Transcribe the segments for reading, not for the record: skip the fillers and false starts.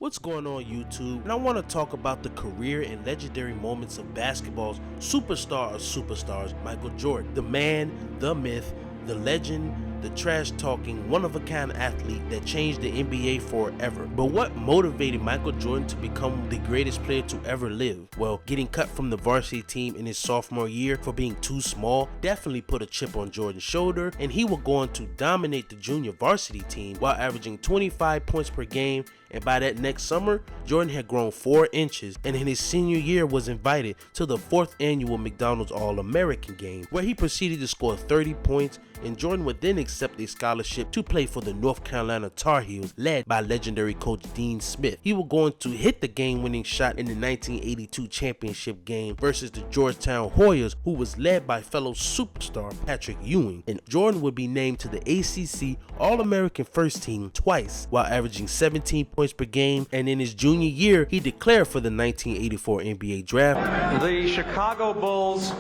What's going on YouTube? And I want to talk about the career and legendary moments of basketball's superstar of superstars, Michael Jordan. The man, the myth, the legend, the trash-talking, one-of-a-kind athlete that changed the NBA forever. But what motivated Michael Jordan to become the greatest player to ever live? Well, getting cut from the varsity team in his sophomore year for being too small definitely put a chip on Jordan's shoulder, and he would go on to dominate the junior varsity team while averaging 25 points per game. And by that next summer, Jordan had grown 4 inches, and in his senior year was invited to the 4th annual McDonald's All-American game, where he proceeded to score 30 points, and Jordan would then accept a scholarship to play for the North Carolina Tar Heels, led by legendary coach Dean Smith. He would go on to hit the game-winning shot in the 1982 championship game versus the Georgetown Hoyas, who was led by fellow superstar Patrick Ewing, and Jordan would be named to the ACC All-American First Team twice, while averaging 17 points per game, and in his junior year, he declared for the 1984 NBA draft. The Chicago Bulls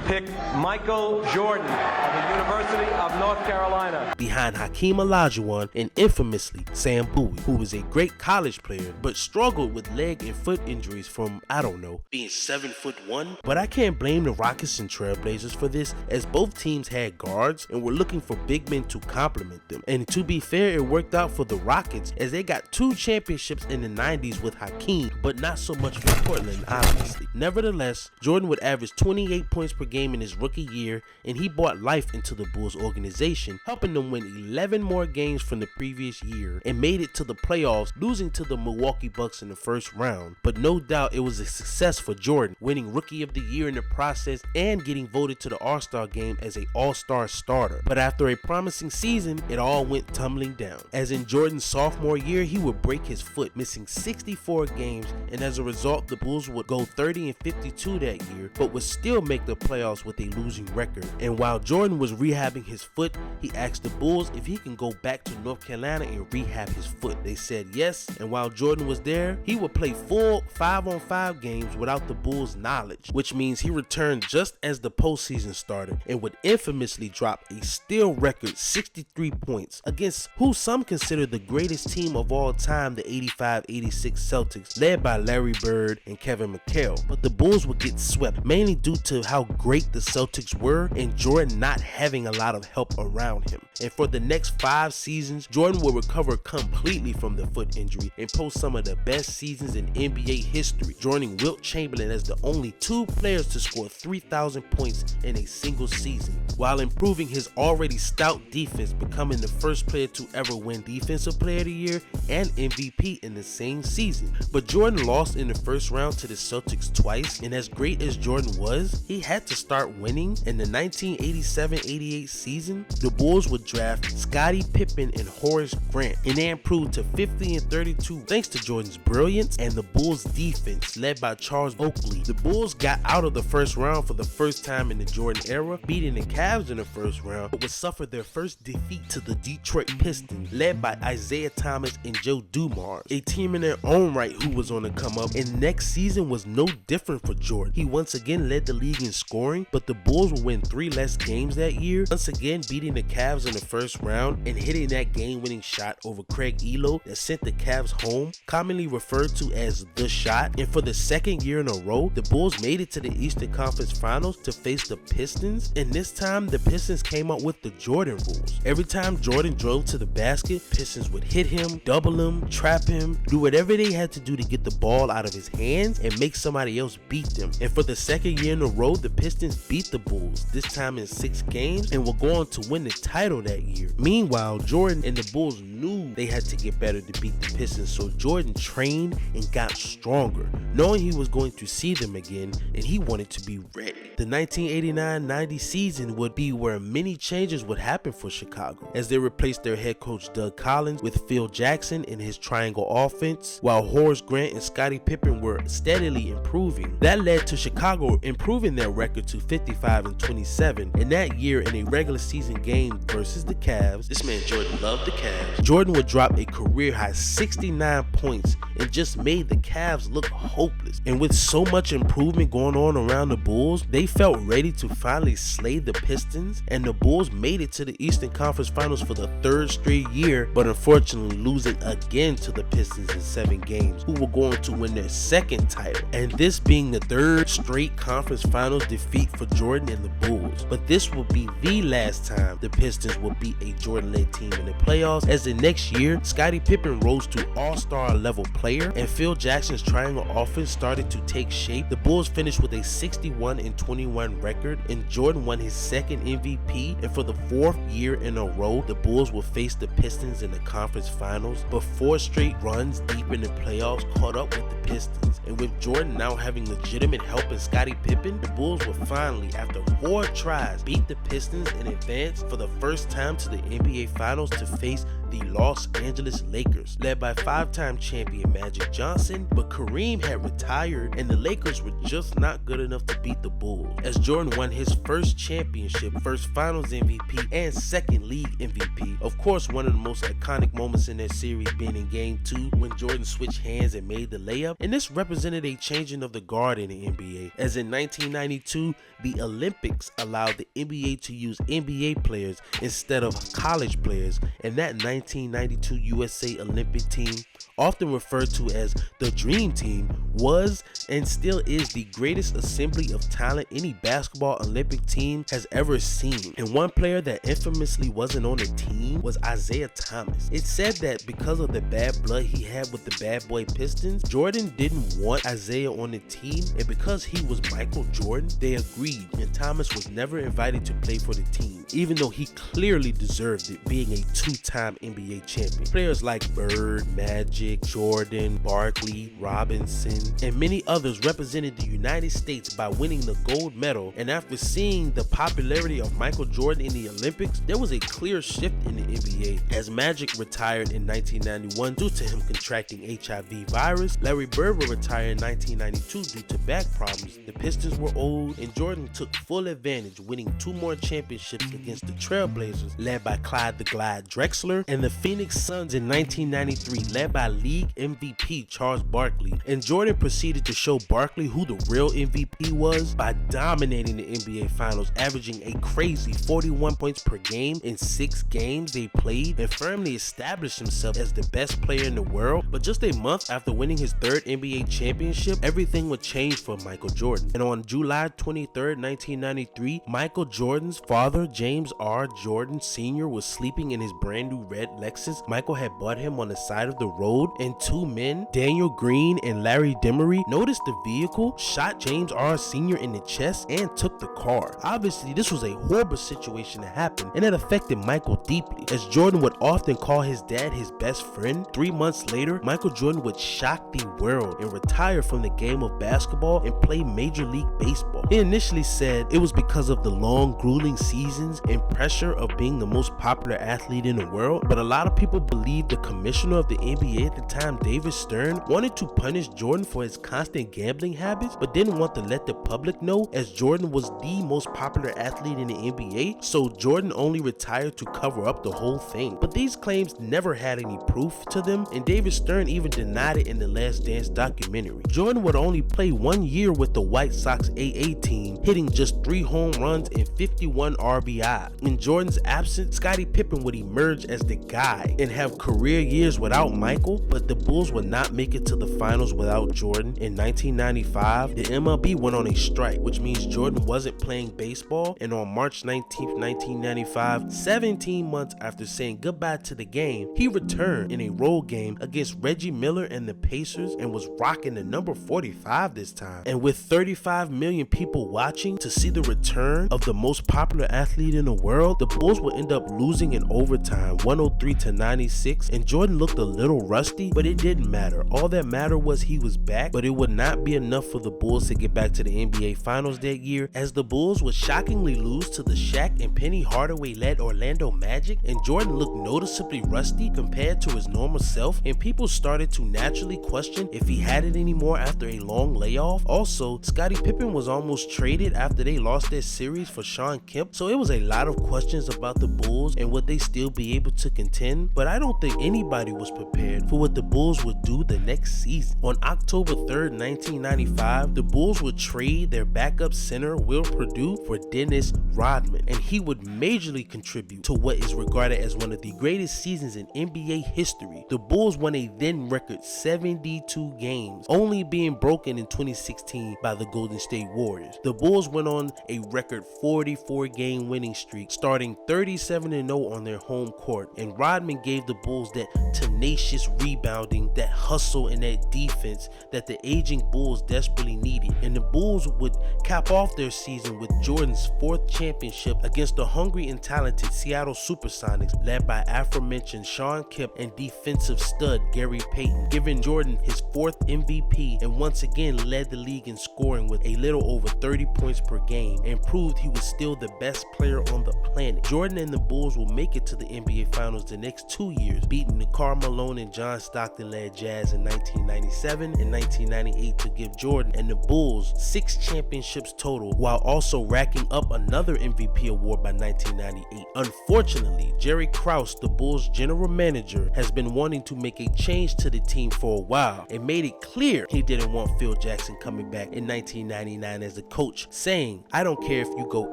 pick Michael Jordan of the University of North Carolina, behind Hakeem Olajuwon and infamously Sam Bowie, who was a great college player but struggled with leg and foot injuries from, I don't know, being 7'1". But I can't blame the Rockets and Trailblazers for this, as both teams had guards and were looking for big men to complement them. And to be fair, it worked out for the Rockets, as they got 2 championships in the 90s with Hakeem, but not so much for Portland, obviously. Nevertheless, Jordan would average 28 points per game in his rookie year, and he brought life into the Bulls organization, helping them win 11 more games from the previous year and made it to the playoffs, losing to the Milwaukee Bucks in the first round. But no doubt it was a success for Jordan, winning Rookie of the Year in the process and getting voted to the All-Star game as an All-Star starter. But after a promising season, it all went tumbling down, as in Jordan's sophomore year, he would break his foot, missing 64 games, and as a result, the Bulls would go 30-52 that year, but would still make the playoffs with a losing record. And while Jordan was rehabbing his foot, he asked the Bulls if he can go back to North Carolina and rehab his foot. They said yes, and while Jordan was there, he would play full 5-on-5 games without the Bulls' knowledge, which means he returned just as the postseason started and would infamously drop a still record 63 points against who some consider the greatest team of all time, the 85-86 Celtics, led by Larry Bird and Kevin McHale. But the Bulls would get swept, mainly due to how great the Celtics were and Jordan not having a lot of help around him. And for the next 5 seasons, Jordan will recover completely from the foot injury and post some of the best seasons in NBA history, joining Wilt Chamberlain as the only 2 players to score 3,000 points in a single season, while improving his already stout defense, becoming the first player to ever win Defensive Player of the Year and MVP in the same season. But Jordan lost in the first round to the Celtics twice, and as great as Jordan was, he had to start winning. In the 1987-88 season, the Bulls would draft Scottie Pippen and Horace Grant, and they improved to 50-32 thanks to Jordan's brilliance and the Bulls' defense, led by Charles Oakley. The Bulls got out of the first round for the first time in the Jordan era, beating the Cavs in the first round, but would suffer their first defeat to the Detroit Pistons, led by Isaiah Thomas and Joe Dumars, a team in their own right who was on the come up. And next season was no different for Jordan. He once again led the league in scoring, but the Bulls would win 3 less games that year, once again beating the Cavs in the first round and hitting that game-winning shot over Craig Elo that sent the Cavs home, commonly referred to as the shot. And for the second year in a row, the Bulls made it to the Eastern Conference Finals to face the Pistons, and this time the Pistons came up with the Jordan rules. Every time Jordan drove to the basket, Pistons would hit him, double him, trap him, do whatever they had to do to get the ball out of his hands and make somebody else beat them. And for the second year in a row, the Pistons beat the Bulls, this time in 6 games, and will go on to win the title that year. Meanwhile, Jordan and the Bulls knew they had to get better to beat the Pistons, so Jordan trained and got stronger, knowing he was going to see them again, and he wanted to be ready. The 1989-90 season would be where many changes would happen for Chicago, as they replaced their head coach Doug Collins with Phil Jackson in his triangle offense, while Horace Grant and Scottie Pippen were steadily improving. That led to Chicago improving their record to 55-27, and that year in a regular season game versus the Cavs, this man Jordan loved the Cavs, Jordan would drop a career-high 69 points and just made the Cavs look hopeless. And with so much improvement going on around the Bulls, they felt ready to finally slay the Pistons, and the Bulls made it to the Eastern Conference Finals for the 3rd straight year, but unfortunately losing again to the Pistons in 7 games, who were going to win their 2nd title, and this being the 3rd straight conference finals defeat for Jordan and the Bulls. But this will be the last time the Pistons will beat a Jordan-led team in the playoffs, as the next year, Scottie Pippen rose to all-star level player, and Phil Jackson's triangle offense started to take shape. The Bulls finished with a 61-21 record, and Jordan won his 2nd MVP, and for the 4th year in a row, the Bulls will face the Pistons in the conference finals, but 4 straight runs deep in the playoffs caught up with the Pistons. And with Jordan now having legitimate help in Scottie Pippen, the Bulls will finally, after 4 tries, beat the Pistons and advance for the first time to the NBA Finals to face the Los Angeles Lakers, led by 5-time champion Magic Johnson, but Kareem had retired and the Lakers were just not good enough to beat the Bulls, as Jordan won his 1st championship, 1st Finals MVP, and 2nd League MVP. Of course, one of the most iconic moments in that series being in Game 2 when Jordan switched hands and made the layup, and this represented a changing of the guard in the NBA, as in 1992, the Olympics allowed the NBA to use NBA players instead of college players, and that 1992 USA Olympic team, often referred to as the Dream Team, was and still is the greatest assembly of talent any basketball Olympic team has ever seen. And one player that infamously wasn't on the team was Isaiah Thomas. It's said that because of the bad blood he had with the bad boy Pistons, Jordan didn't want Isaiah on the team, and because he was Michael Jordan, they agreed, and Thomas was never invited to play for the team, even though he clearly deserved it, being a 2-time NBA champion. Players like Bird, Magic, Jordan, Barkley, Robinson, and many others represented the United States by winning the gold medal, and after seeing the popularity of Michael Jordan in the Olympics, there was a clear shift in the NBA, as Magic retired in 1991 due to him contracting HIV virus, Larry Bird would retire in 1992 due to back problems, the Pistons were old, and Jordan took full advantage, winning 2 more championships against the Trailblazers, led by Clyde the Glide Drexler, and the Phoenix Suns in 1993, led by league MVP Charles Barkley. And Jordan proceeded to show Barkley who the real MVP was by dominating the NBA Finals, averaging a crazy 41 points per game in 6 games they played, and firmly established himself as the best player in the world. But just a month after winning his 3rd NBA championship, everything would change for Michael Jordan. And on July 23rd, 1993, Michael Jordan's father, James R. Jordan Sr., was sleeping in his brand new red Lexus Michael had bought him on the side of the road, and 2 men, Daniel Green and Larry Demery, noticed the vehicle, shot James R. Sr. in the chest, and took the car. Obviously, this was a horrible situation to happen, and it affected Michael deeply, as Jordan would often call his dad his best friend. 3 months later, Michael Jordan would shock the world and retire from the game of basketball and play Major League Baseball. He initially said it was because of the long, grueling seasons and pressure of being the most popular athlete in the world, but a lot of people believed the commissioner of the NBA at the time, David Stern, wanted to punish Jordan for his constant gambling habits, but didn't want to let the public know, as Jordan was the most popular athlete in the NBA, so Jordan only retired to cover up the whole thing. But these claims never had any proof to them, and David Stern even denied it in the Last Dance documentary. Jordan would only play 1 year with the White Sox AA team, hitting just 3 home runs and 51 RBI. In Jordan's absence, Scottie Pippen would emerge as the guy and have career years without Michael, but the Bulls would not make it to the finals without Jordan. In 1995, the MLB went on a strike, which means Jordan wasn't playing baseball, and on March 19th, 1995, 17 months after saying goodbye to the game, he returned in a road game against Reggie Miller and the Pacers and was rocking the number 45 this time. And with 35 million people watching to see the return of the most popular athlete in the world, the Bulls would end up losing in overtime 103-96, and Jordan looked a little rusty, but it didn't matter. All that mattered was he was back, but it would not not be enough for the Bulls to get back to the NBA Finals that year, as the Bulls would shockingly lose to the Shaq and Penny Hardaway-led Orlando Magic, and Jordan looked noticeably rusty compared to his normal self, and people started to naturally question if he had it anymore after a long layoff. Also, Scottie Pippen was almost traded after they lost their series for Shawn Kemp, so it was a lot of questions about the Bulls and would they still be able to contend, but I don't think anybody was prepared for what the Bulls would do the next season. On October 3rd, 1995, the Bulls would trade their backup center Will Perdue for Dennis Rodman, and he would majorly contribute to what is regarded as one of the greatest seasons in NBA history. The Bulls won a then record 72 games, only being broken in 2016 by the Golden State Warriors. The Bulls went on a record 44-game winning streak, starting 37-0 on their home court, and Rodman gave the Bulls that tenacious rebounding, that hustle, and that defense that the aging Bulls desperately needed. And the Bulls would cap off their season with Jordan's 4th championship against the hungry and talented Seattle Supersonics, led by aforementioned Shawn Kemp and defensive stud Gary Payton, giving Jordan his 4th MVP, and once again led the league in scoring with a little over 30 points per game, and proved he was still the best player on the planet. Jordan and the Bulls will make it to the NBA Finals the next 2 years, beating the Karl Malone and John Stockton-led Jazz in 1997 and 1998 to give Jordan and the Bulls 6 championships total, while also racking up another MVP award by 1998. Unfortunately, Jerry Krause, the Bulls general manager, has been wanting to make a change to the team for a while and made it clear he didn't want Phil Jackson coming back in 1999 as the coach, saying, "I don't care if you go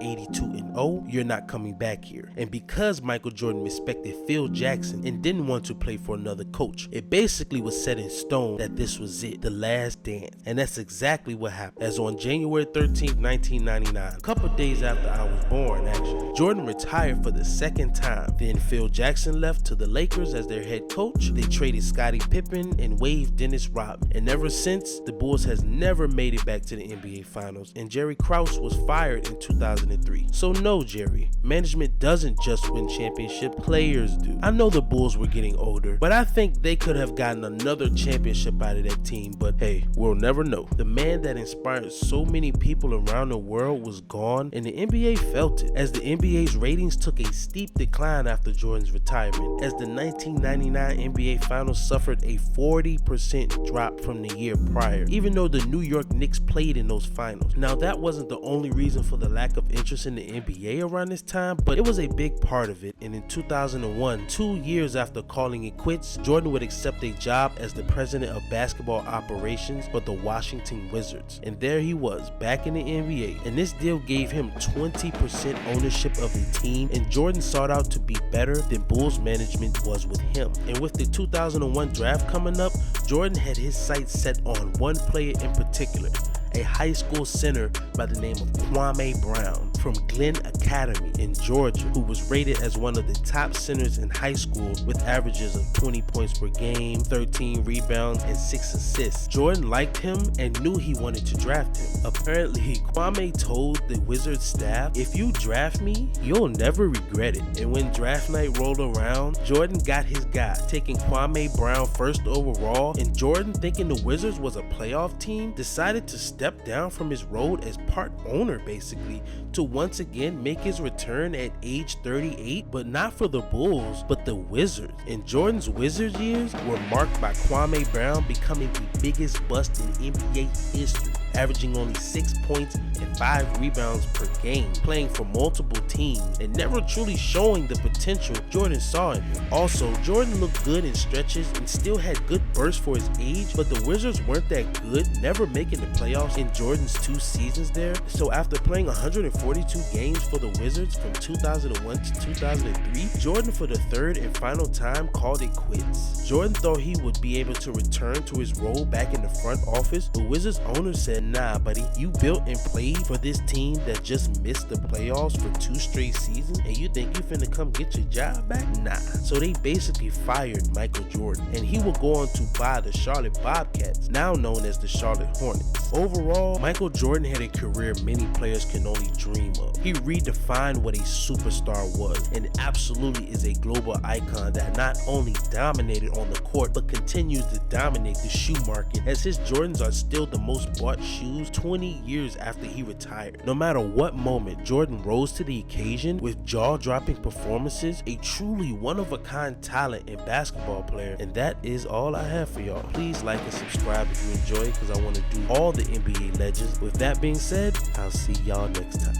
82-0, you're not coming back here." And because Michael Jordan respected Phil Jackson and didn't want to play for another coach, it basically was set in stone that this was it, the last dance. And that's exactly what happened, as on January 13th, 1999, a couple days after I was born actually, Jordan retired for the 2nd time. Then Phil Jackson left to the Lakers as their head coach. They traded Scottie Pippen and waived Dennis Rodman, and ever since, the Bulls has never made it back to the NBA Finals, and Jerry Krause was fired in 2003. So no, Jerry, management doesn't just win championship, players do. I know the Bulls were getting older, but I think they could have gotten another championship out of that team, but hey, we'll never know. The man that inspired so many people around the world was gone, and the NBA felt it, as the NBA's ratings took a steep decline after Jordan's retirement, as the 1999 NBA Finals suffered a 40% drop from the year prior, even though the New York Knicks played in those finals. Now, that wasn't the only reason for the lack of interest in the NBA around this time, but it was a big part of it. And in 2001, 2 years after calling it quits, Jordan would accept a job as the president of basketball operations for the Washington Wizards, and there he was, back in the NBA, and this deal gave him 20% ownership of the team, and Jordan sought out to be better than Bulls management was with him. And with the 2001 draft coming up, Jordan had his sights set on one player in particular, a high school center by the name of Kwame Brown from Glenn Academy in Georgia, who was rated as one of the top centers in high school with averages of 20 points per game, 13 rebounds, and 6 assists. Jordan liked him and knew he wanted to draft him. Apparently, Kwame told the Wizards staff, "If you draft me, you'll never regret it." And when draft night rolled around, Jordan got his guy, taking Kwame Brown 1st overall, and Jordan, thinking the Wizards was a playoff team, decided to step down from his role as part owner basically, to once again make his return at age 38, but not for the Bulls, but the Wizards. And Jordan's Wizards years were marked by Kwame Brown becoming the biggest bust in NBA history, averaging only 6 points and 5 rebounds per game, playing for multiple teams, and never truly showing the potential Jordan saw in him. Also, Jordan looked good in stretches and still had good bursts for his age, but the Wizards weren't that good, never making the playoffs in Jordan's 2 seasons there. So after playing 142 games for the Wizards from 2001 to 2003, Jordan for the 3rd and final time called it quits. Jordan thought he would be able to return to his role back in the front office. The Wizards owner said, "Nah, buddy, you built and played for this team that just missed the playoffs for 2 straight seasons, and you think you finna come get your job back? Nah." So they basically fired Michael Jordan, and he would go on to buy the Charlotte Bobcats, now known as the Charlotte Hornets. Overall, Michael Jordan had a career many players can only dream dream of. He redefined what a superstar was and absolutely is a global icon that not only dominated on the court but continues to dominate the shoe market, as his Jordans are still the most bought shoes 20 years after he retired. No matter what moment, Jordan rose to the occasion with jaw-dropping performances, a truly one-of-a-kind talent and basketball player. And that is all I have for y'all. Please like and subscribe if you enjoy, because I want to do all the NBA legends. With that being said, I'll see y'all next time.